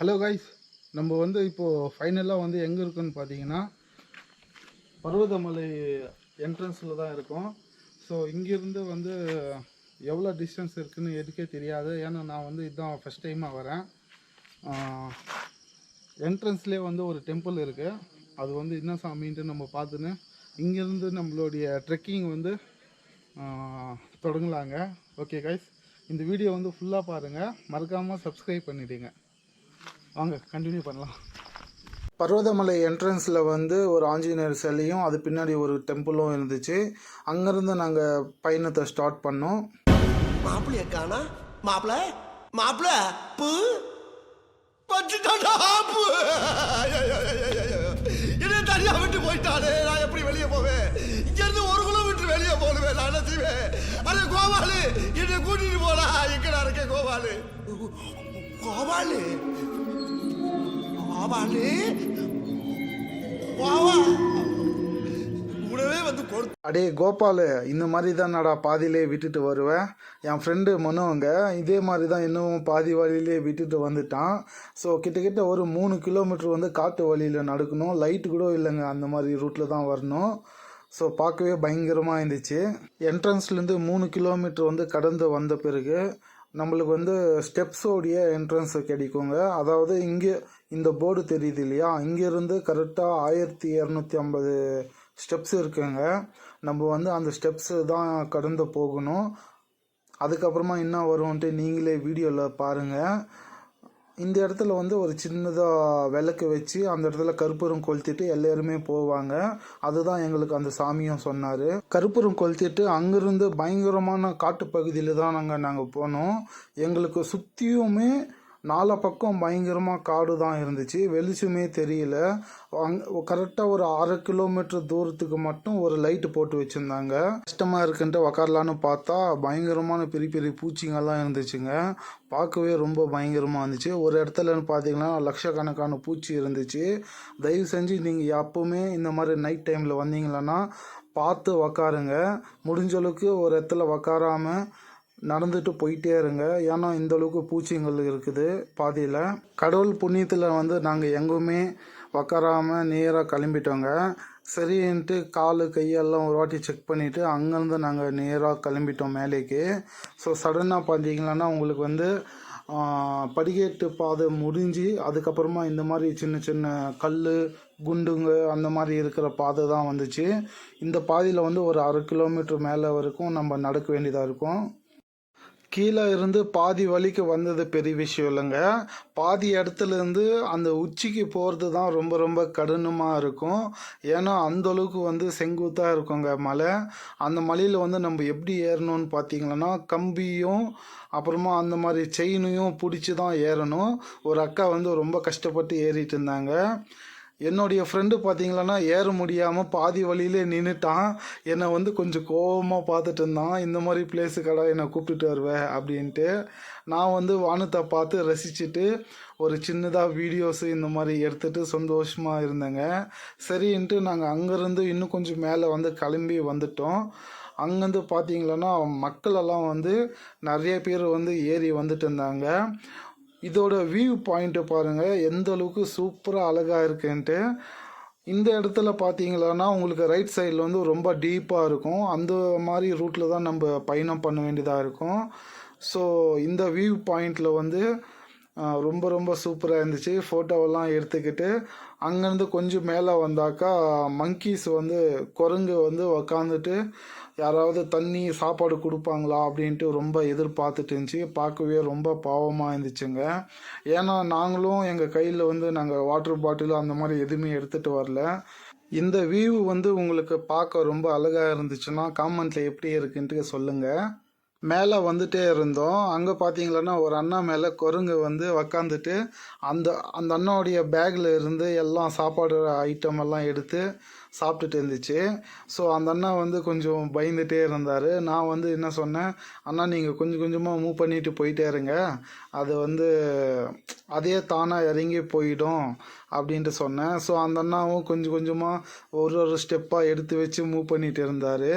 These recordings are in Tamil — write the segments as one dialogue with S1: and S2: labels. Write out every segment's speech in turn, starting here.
S1: ஹலோ கைஸ், நம்ம இப்போது ஃபைனலாக எங்கே இருக்குன்னு பார்த்தீங்கன்னா பர்வதமலை என்ட்ரன்ஸில் தான் இருக்கோம். ஸோ இங்கேருந்து எவ்வளோ டிஸ்டன்ஸ் இருக்குதுன்னு எனக்கே தெரியாது. ஏன்னா நான் இதுதான் ஃபஸ்ட் டைமாக வரேன். என்ட்ரன்ஸ்லேயே ஒரு டெம்பிள் இருக்குது. அது என்ன சாமின்ட்டு நம்ம பார்த்துன்னு இங்கேருந்து நம்மளுடைய ட்ரெக்கிங் தொடங்கலாங்க. ஓகே கைஸ், இந்த வீடியோ ஃபுல்லாக பாருங்கள், மறக்காமல் சப்ஸ்கிரைப் பண்ணிவிடுங்க. வாங்க கண்டினியூ பண்ணலாம். பர்வதமலை என்ட்ரன்ஸில் ஒரு ஆஞ்சநேயர் சிலையும் அது பின்னாடி ஒரு டெம்பிளும் இருந்துச்சு. அங்கேருந்து நாங்கள் பயணத்தை ஸ்டார்ட் பண்ணோம்.
S2: மாப்பிள்ளைய காணா மாப்பிள்ள மாப்பிள்ள பூ என்ன தனியா விட்டு போயிட்டானே, நான் எப்படி வெளியே போவேன்? இங்க இருந்து ஒரு கிலோமீட்டர் வெளியே போடுவேன். நான் என்ன செய்வேன்? அरे கோபாலு, என்னை கூட்டிட்டு போடா. எங்கடா இருக்க கோபாலு? கோபாலு கோபாலு வாவா
S1: அடே கோபாலு, இந்த மாதிரி தான் நடா பாதியிலே விட்டுட்டு வருவேன். என் ஃப்ரெண்டு மனோங்க இதே மாதிரி தான் இன்னும் பாதி வழியிலே விட்டுட்டு வந்துட்டான். ஸோ கிட்டத்தட்ட ஒரு 3 கிலோமீட்டர் காட்டு வழியில் நடக்கணும். லைட்டு கூட இல்லைங்க, அந்த மாதிரி ரூட்டில் தான் வரணும். ஸோ பார்க்கவே பயங்கரமாக இருந்துச்சு. என்ட்ரன்ஸ்லேருந்து 3 கிலோமீட்டர் கடந்து வந்த பிறகு நம்மளுக்கு ஸ்டெப்ஸோடைய என்ட்ரன்ஸ் கிடைக்குங்க. அதாவது இங்கே இந்த போர்டு தெரியுது இல்லையா, இங்கேருந்து கரெக்டாக 1250 ஸ்டெப்ஸ் இருக்குங்க. நம்ம அந்த ஸ்டெப்ஸு தான் கடந்து போகணும். அதுக்கப்புறமா என்ன வரும்ன்ட்டு நீங்களே வீடியோவில் பாருங்கள். இந்த இடத்துல ஒரு சின்னதாக விளக்கு வச்சு அந்த இடத்துல கற்பூரம் கொளுத்திட்டு எல்லாருமே போவாங்க. அதுதான் எங்களுக்கு அந்த சாமியும் சொன்னார். கற்பூரம் கொளுத்திட்டு அங்கேருந்து பயங்கரமான காட்டுப்பகுதியில் தான் நாங்கள் போனோம். எங்களுக்கு சுற்றியுமே 4 பக்கம் பயங்கரமாக காடு தான் இருந்துச்சு. வெளிச்சமே தெரியல. கரெக்டாக ஒரு 1/2 கிலோமீட்டர் தூரத்துக்கு மட்டும் ஒரு லைட்டு போட்டு வச்சுருந்தாங்க. கஷ்டமாக இருக்குன்ட்டு உக்காரலான்னு பார்த்தா பயங்கரமான பெரிய பெரிய பூச்சிங்கெல்லாம் இருந்துச்சுங்க. பார்க்கவே ரொம்ப பயங்கரமாக இருந்துச்சு. ஒரு இடத்துலன்னு பார்த்தீங்கன்னா லட்சக்கணக்கான பூச்சி இருந்துச்சு. தயவு செஞ்சு நீங்கள் எப்போவுமே இந்த மாதிரி நைட் டைமில் வந்தீங்களன்னா பார்த்து உக்காருங்க. முடிஞ்ச அளவுக்கு ஒரு இடத்துல உக்காராமல் நடந்துட்டு போயிட்டே இருங்க. ஏன்னா இந்த அளவுக்கு பூச்சிங்கள் இருக்குது பாதியில். கடவுள் புண்ணியத்தில் நாங்கள் எங்குமே உக்காராமல் நேராக கிளம்பிட்டோங்க. சரின்ட்டு காலு கையெல்லாம் ஒரு வாட்டி செக் பண்ணிவிட்டு அங்கேருந்து நாங்கள் நேராக கிளம்பிட்டோம் மேலேக்கு. ஸோ சடனாக பார்த்தீங்கன்னா உங்களுக்கு படிக்கட்டு பாதை முடிஞ்சு அதுக்கப்புறமா இந்த மாதிரி சின்ன சின்ன கல் குண்டுங்க அந்த மாதிரி இருக்கிற பாதை தான் வந்துச்சு. இந்த பாதையில் ஒரு 1/2 கிலோமீட்டர் மேலே வரைக்கும் நம்ம நடக்க வேண்டியதாக இருக்கும். கீழே இருந்து பாதி வலிக்கு வந்தது பெரிய விஷயம் இல்லைங்க. பாதி இடத்துலேருந்து அந்த உச்சிக்கு போகிறது தான் ரொம்ப ரொம்ப கடினமாக இருக்கும். ஏன்னா அந்தளவுக்கு செங்குத்தாக இருக்குங்க மலை. அந்த மலையில் நம்ம எப்படி ஏறணும்னு பார்த்தீங்கன்னா கம்பியும் அப்புறமா அந்த மாதிரி செயினையும் பிடிச்சி தான் ஏறணும். ஒரு அக்கா ரொம்ப கஷ்டப்பட்டு ஏறிட்டு இருந்தாங்க. என்னுடைய ஃப்ரெண்டு பார்த்தீங்களன்னா ஏற முடியாமல் பாதி வழியிலே நின்றுட்டான். என்னை கொஞ்சம் கோபமாக பார்த்துட்டு இருந்தான். இந்த மாதிரி பிளேஸுக்கடா என்னை கூப்பிட்டுட்டு வருவேன் அப்படின்ட்டு. நான் வானத்தை பார்த்து ரசிச்சுட்டு ஒரு சின்னதாக வீடியோஸு இந்த மாதிரி எடுத்துகிட்டு சந்தோஷமாக இருந்தேங்க. சரின்ட்டு நாங்கள் அங்கேருந்து இன்னும் கொஞ்சம் மேலே கிளம்பி வந்துட்டோம். அங்கேருந்து பார்த்தீங்களன்னா மக்களெல்லாம் நிறைய பேர் ஏறி வந்துட்டு இருந்தாங்க. இதோட வியூ பாயிண்ட்டை பாருங்கள் எந்த அளவுக்கு சூப்பராக அழகாக இருக்குன்ட்டு. இந்த இடத்துல பார்த்தீங்களன்னா உங்களுக்கு ரைட் சைடில் ரொம்ப டீப்பாக இருக்கும். அந்த மாதிரி ரூட்டில் தான் நம்ம பயணம் பண்ண வேண்டியதாக இருக்கும். ஸோ இந்த வியூ பாயிண்டில் ரொம்ப ரொம்ப சூப்பராக இருந்துச்சு. ஃபோட்டோவெல்லாம் எடுத்துக்கிட்டு அங்கேருந்து கொஞ்சம் மேலே வந்தாக்கா மங்கீஸ் குரங்கு உக்காந்துட்டு யாராவது தண்ணி சாப்பாடு கொடுப்பாங்களா அப்படின்ட்டு ரொம்ப எதிர்பார்த்துட்டு இருந்துச்சு. பார்க்கவே ரொம்ப பாவமாக இருந்துச்சுங்க. ஏன்னா நாங்களும் எங்கள் கையில் நாங்கள் வாட்டர் பாட்டில் அந்த மாதிரி எதுவுமே எடுத்துகிட்டு வரல. இந்த வியூ உங்களுக்கு பார்க்க ரொம்ப அழகாக இருந்துச்சுன்னா காமெண்ட்டில் எப்படி இருக்குன்ட்டு சொல்லுங்கள். மேலே வந்துட்டே இருந்தோம். அங்கே பார்த்தீங்களன்னா ஒரு அண்ணா மேலே குரங்கு உக்காந்துட்டு அந்த அந்த அண்ணாவுடைய பேக்கில் இருந்து எல்லாம் சாப்பாடு ஐட்டம் எல்லாம் எடுத்து சாப்பிட்டுட்டு இருந்துச்சு. ஸோ அந்த அண்ணா கொஞ்சம் பயந்துகிட்டே இருந்தார். நான் என்ன சொன்னேன், அண்ணா நீங்கள் கொஞ்சம் கொஞ்சமாக மூவ் பண்ணிட்டு போயிட்டே இருங்க, அது அதே தானாக இறங்கி போயிடும் அப்படின்ட்டு சொன்னேன். ஸோ அந்த அண்ணாவும் கொஞ்சம் கொஞ்சமாக ஒரு ஸ்டெப்பாக எடுத்து வச்சு மூவ் பண்ணிகிட்டு இருந்தார்.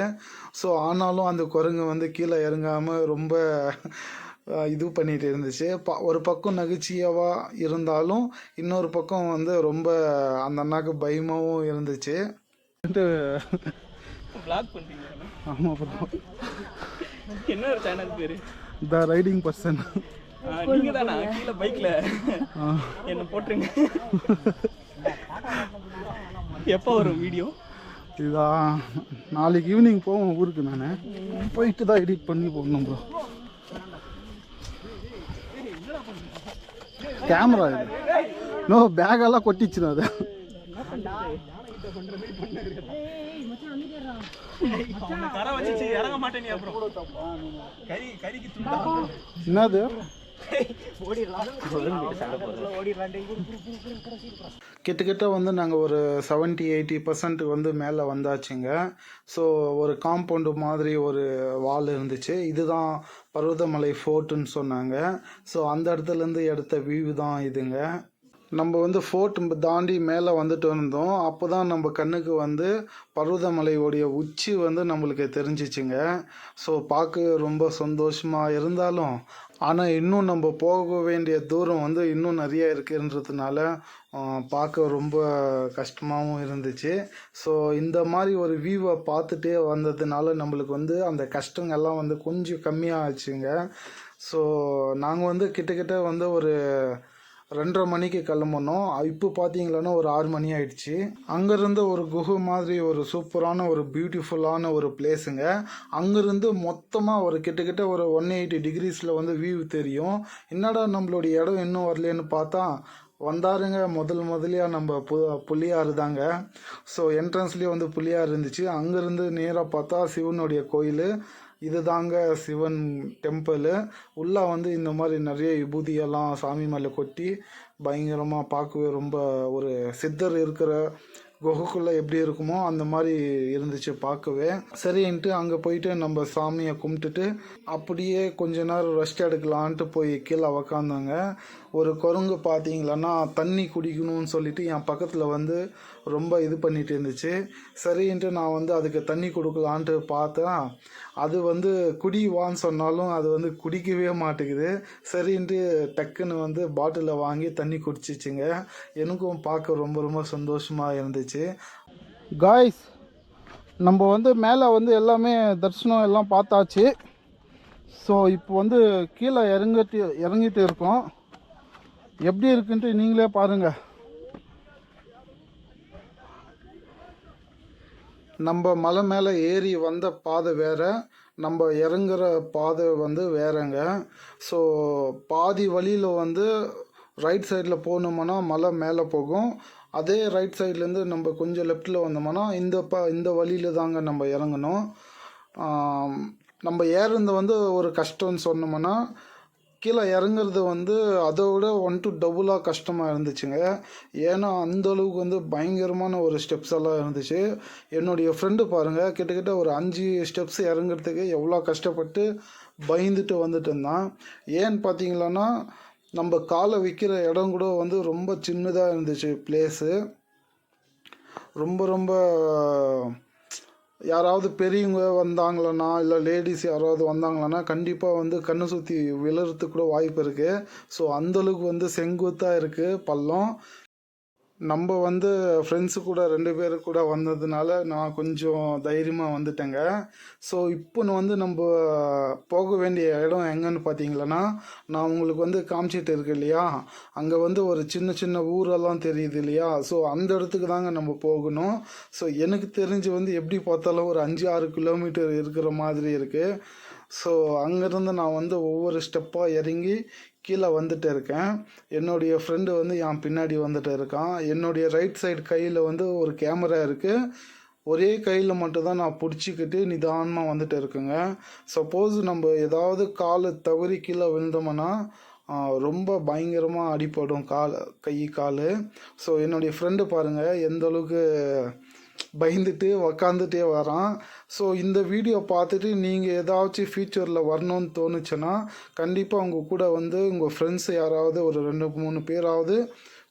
S1: ஸோ ஆனாலும் அந்த குரங்கு கீழே இறங்காமல் ரொம்ப இது பண்ணிட்டு இருந்துச்சு. ஒரு பக்கம் நகைச்சுவையாக இருந்தாலும் இன்னொரு பக்கம் வந்து ரொம்ப அந்த அண்ணாக்கு பயமாகவும் இருந்துச்சு.
S3: vlog பண்றீங்க.
S1: ஆமாம் ப்ரோ.
S3: என்ன ஒரு சேனல் பேரு?
S1: த ரைடிங் பர்சன்.
S3: நீங்க தானா கீழே பைக்ல என்ன போட்டுருங்க. எப்போ வரும் வீடியோ?
S1: இதுதான் நாளைக்கு ஈவினிங் போவோம் ஊருக்கு. நான் போயிட்டு தான் எடிட் பண்ணி போடணும் ப்ரோ. கேமரா இது நோ பேக்கெல்லாம் கொட்டிச்சுடும் அது.
S3: கரை வச்சு இறங்க மாட்டேன். அப்புறம் கறிக்கு
S1: என்னது கிட்டத்தட்ட வந்து நாங்கள் ஒரு 70-80% வந்து மேலே வந்தாச்சுங்க. ஸோ ஒரு காம்பவுண்டு மாதிரி ஒரு வால் இருந்துச்சு. இதுதான் பர்வதமலை ஃபோர்ட்டுன்னு சொன்னாங்க. ஸோ அந்த இடத்துலேருந்து எடுத்த வியூ தான் இதுங்க. நம்ம வந்து ஃபோர்ட் தாண்டி மேலே வந்துட்டு இருந்தோம். அப்போ தான் நம்ம கண்ணுக்கு வந்து பர்வதமலையோடைய உச்சி வந்து நம்மளுக்கு தெரிஞ்சிச்சுங்க. ஸோ பார்க்க ரொம்ப சந்தோஷமாக இருந்தாலும் ஆனால் இன்னும் நம்ம போக வேண்டிய தூரம் வந்து இன்னும் நிறைய இருக்குன்றதுனால பார்க்க ரொம்ப கஷ்டமாகவும் இருந்துச்சு. ஸோ இந்த மாதிரி ஒரு வியூவை பார்த்துட்டே வந்ததுனால நம்மளுக்கு வந்து அந்த கஷ்டங்கள்லாம் வந்து கொஞ்சம் கம்மியாக ஆச்சுங்க. ஸோ நாங்கள் வந்து கிட்டத்தட்ட வந்து ஒரு 2:30 மணிக்கு கிளம்புனோம். இப்போ பார்த்தீங்களான்னா ஒரு 6 மணி ஆயிடுச்சு. அங்கேருந்து ஒரு குகை மாதிரி ஒரு சூப்பரான ஒரு பியூட்டிஃபுல்லான ஒரு பிளேஸுங்க. அங்கேருந்து மொத்தமாக ஒரு கிட்டத்தட்ட ஒரு 180 டிகிரிஸில் வந்து வியூ தெரியும். என்னடா நம்மளுடைய இடம் இன்னும் வரலன்னு பார்த்தா வந்தாருங்க. முதலியாக நம்ம புள்ளியாறு தாங்க. ஸோ என்ட்ரன்ஸ்லேயே வந்து புள்ளியாறு இருந்துச்சு. அங்கேருந்து நேராக பார்த்தா சிவனுடைய கோயில். இது தாங்க சிவன் டெம்பிள். உள்ளே வந்து இந்த மாதிரி நிறைய விபூதியெல்லாம் சாமி மேலே கொட்டி பயங்கரமாக பார்க்கவே ரொம்ப ஒரு சித்தர் இருக்கிற குகைக்குள்ளே எப்படி இருக்குமோ அந்த மாதிரி இருந்துச்சு பார்க்கவே. சரின்ட்டு அங்கே போயிட்டு நம்ம சாமியை கும்பிட்டுட்டு அப்படியே கொஞ்ச நேரம் ரெஸ்ட் எடுக்கலான்ட்டு போய் கீழே உக்காந்தாங்க. ஒரு குரங்கு பார்த்தீங்களான்னா தண்ணி குடிக்கணும்னு சொல்லிட்டு என் பக்கத்தில் வந்து ரொம்ப இது பண்ணிட்டு இருந்துச்சு. சரின்ட்டு நான் வந்து அதுக்கு தண்ணி கொடுக்கலான்ட்டு பார்த்தேன். அது வந்து குடிவான்னு சொன்னாலும் அது வந்து குடிக்கவே மாட்டேங்குது. சரின்ட்டு டக்குன்னு வந்து பாட்டிலை வாங்கி தண்ணி குடிச்சிச்சுங்க. எனக்கும் பார்க்க ரொம்ப ரொம்ப சந்தோஷமாக இருந்துச்சு. காய்ஸ், நம்ம வந்து மேலே வந்து எல்லாமே தரிசனம் எல்லாம் பார்த்தாச்சு. ஸோ இப்போ வந்து கீழே இறங்கிட்டு இருக்கோம். எப்படி இருக்குன்ட்டு நீங்களே பாருங்கள். நம்ம மலை மேலே ஏறி வந்த பாதை வேறு, நம்ம இறங்குற பாதை வந்து வேறங்க. ஸோ பாதி வழியில் வந்து ரைட் சைடில் போனோம்னா மலை மேலே போகும். அதே ரைட் சைட்லேருந்து நம்ம கொஞ்சம் லெஃப்டில் வந்தோம்னா இந்த வழியில் தாங்க நம்ம இறங்கணும். நம்ம ஏறுறது வந்து ஒரு கஷ்டம்னு சொன்னோம்னா கீழே இறங்குறது வந்து அதோட 1 to டபுளாக கஷ்டமாக இருந்துச்சுங்க. ஏன்னா அந்தளவுக்கு வந்து பயங்கரமான ஒரு ஸ்டெப்ஸ் எல்லாம் இருந்துச்சு. என்னுடைய ஃப்ரெண்டு பாருங்கள், கிட்டத்தட்ட ஒரு 5 ஸ்டெப்ஸ் இறங்குறதுக்கு எவ்வளோ கஷ்டப்பட்டு பயந்துட்டு வந்துட்டு இருந்தான். ஏன்னு பார்த்தீங்களான்னா நம்ம காலை வைக்கிற இடம் கூட வந்து ரொம்ப சின்னதாக இருந்துச்சு பிளேஸு. ரொம்ப யாராவது பெரியவங்க வந்தாங்களன்னா இல்லை லேடிஸ் யாராவது வந்தாங்களன்னா கண்டிப்பாக வந்து கண்ணை சுற்றி விழுறதுக்கு கூட வாய்ப்பு இருக்குது. ஸோ அந்தளவுக்கு வந்து செங்குத்தாக இருக்குது பள்ளம். நம்ம வந்து ஃப்ரெண்ட்ஸு கூட 2 பேர் கூட வந்ததுனால நான் கொஞ்சம் தைரியமாக வந்துட்டேங்க. ஸோ இப்போ வந்து நம்ம போக வேண்டிய இடம் எங்கன்னு பார்த்தீங்களன்னா நான் உங்களுக்கு வந்து காமிச்சிட்டு இருக்கேன் இல்லையா, அங்கே வந்து ஒரு சின்ன ஊரெல்லாம் தெரியுது இல்லையா. ஸோ அந்த இடத்துக்கு தாங்க நம்ம போகணும். ஸோ எனக்கு தெரிஞ்சு வந்து எப்படி பார்த்தாலும் ஒரு 5-6 கிலோமீட்டர் இருக்கிற மாதிரி இருக்குது. ஸோ அங்கேருந்து நான் வந்து ஒவ்வொரு ஸ்டெப்பாக இறங்கி கீழே வந்துட்டு இருக்கேன். என்னுடைய ஃப்ரெண்டு வந்து என் பின்னாடி வந்துட்டு இருக்கான். என்னுடைய ரைட் சைடு கையில் வந்து ஒரு கேமரா இருக்குது. ஒரே கையில் மட்டும்தான் நான் பிடிச்சிக்கிட்டு நிதானமாக வந்துட்டு இருக்குங்க. சப்போஸ் நம்ம ஏதாவது காலை தவறி கீழே விழுந்தோம்னா ரொம்ப பயங்கரமாக அடிப்படும் கை கால். ஸோ என்னுடைய ஃப்ரெண்டு பாருங்கள் எந்த அளவுக்கு பயந்துட்டு உக்காந்துட்டே வரான். ஸோ இந்த வீடியோ பார்த்துட்டு நீங்கள் ஏதாச்சும் ஃபியூச்சரில் வரணும்னு தோணுச்சுன்னா கண்டிப்பாக உங்கள் கூட வந்து உங்கள் ஃப்ரெண்ட்ஸ் யாராவது ஒரு 2-3 பேராவது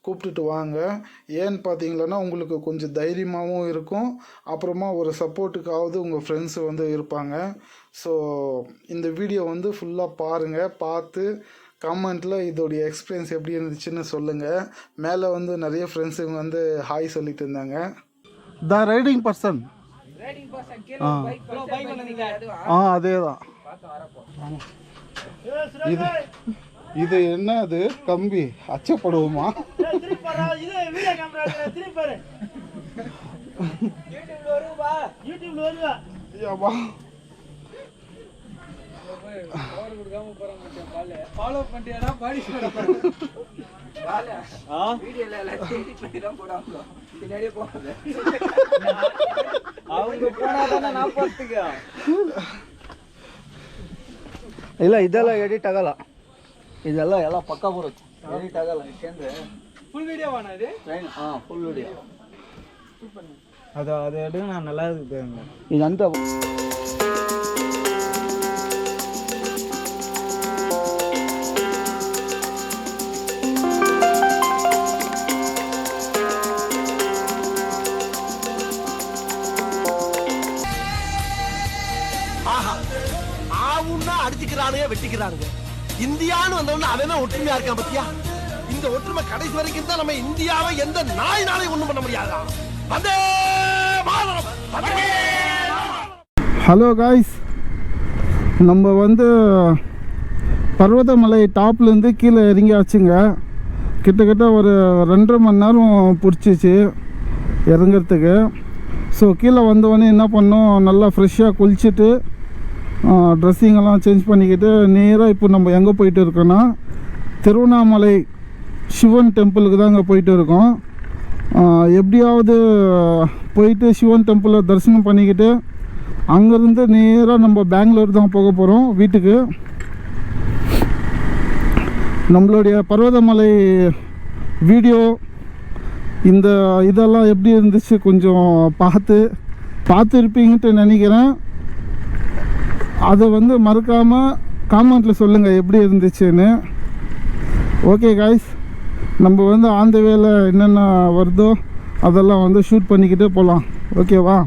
S1: கூப்பிட்டுட்டு வாங்க. ஏன்னு பார்த்தீங்களன்னா உங்களுக்கு கொஞ்சம் தைரியமாகவும் இருக்கும். அப்புறமா ஒரு சப்போர்ட்டுக்காவது உங்கள் ஃப்ரெண்ட்ஸு வந்து இருப்பாங்க. ஸோ இந்த வீடியோ வந்து ஃபுல்லாக பாருங்கள், பார்த்து கமெண்ட்டில் இதோடைய எக்ஸ்பீரியன்ஸ் எப்படி இருந்துச்சுன்னு சொல்லுங்கள். மேலே வந்து நிறைய ஃப்ரெண்ட்ஸுங்க வந்து ஹாய் சொல்லிட்டு இருந்தாங்க. த ரைடிங் பர்சன் அதே தான். இது என்ன, அது கம்பி அச்சப்படுவோமா?
S4: ಇಲ್ಲ ಇದೆಲ್ಲ ಎಡಿಟ್ ಆಗಲ್ಲ, ಇದೆಲ್ಲ ಎಲ್ಲ ಪಕ್ಕ ಬರುತ್ತೆ, ಎಡಿಟ್ ಆಗಲ್ಲ. ಯಾಕೆಂದ್ರೆ ಫುಲ್ ವಿಡಿಯೋ ಇದು ಫುಲ್ ವಿಡಿಯೋ அது எடுங்க, நான் நல்லா இருக்கு இదంతా.
S2: அடிச்சுக்கிறானுங்க, வெட்டிக்கிறானுங்க. இந்தியான்னு வந்தவொன்னு அவன் ஒற்றுமையா இருக்கான் பத்தியா? இந்த ஒற்றுமை கடைசி வரைக்கும் தான் நம்ம இந்தியாவை எந்த நாயினாலையும் ஒண்ணும் பண்ண முடியாதா?
S1: ஹலோ காய்ஸ், நம்ம வந்து பர்வதமலை டாப்லேருந்து கீழே இறங்கியாச்சுங்க. கிட்டத்தட்ட ஒரு 2.5 மணி நேரம் பிடிச்சிச்சு இறங்கிறதுக்கு. ஸோ கீழே வந்தவொடனே என்ன பண்ணோம், நல்லா ஃப்ரெஷ்ஷாக குளிச்சுட்டு ட்ரெஸ்ஸிங்கெல்லாம் சேஞ்ச் பண்ணிக்கிட்டு நேராக இப்போ நம்ம எங்கே போயிட்டு இருக்கோன்னா திருவண்ணாமலை சிவன் டெம்பிளுக்கு தான் அங்கே போயிட்டு இருக்கோம். எப்படியாவது போயிட்டு சிவன் டெம்பிளை தரிசனம் பண்ணிக்கிட்டு அங்கேருந்து நேராக நம்ம பெங்களூர் தான் போக போகிறோம் வீட்டுக்கு. நம்மளுடைய பர்வதமலை வீடியோ இந்த இதெல்லாம் எப்படி இருந்துச்சு கொஞ்சம் பார்த்துருப்பீங்கன்ட்டு நினைக்கிறேன். அதை வந்து மறக்காமல் காமெண்ட்டில் சொல்லுங்கள் எப்படி இருந்துச்சுன்னு. ஓகே காய்ஸ், நம்ம வந்து ஆந்த வேலை என்னென்ன வருதோ அதெல்லாம் வந்து ஷூட் பண்ணிக்கிட்டே போகலாம். ஓகேவா?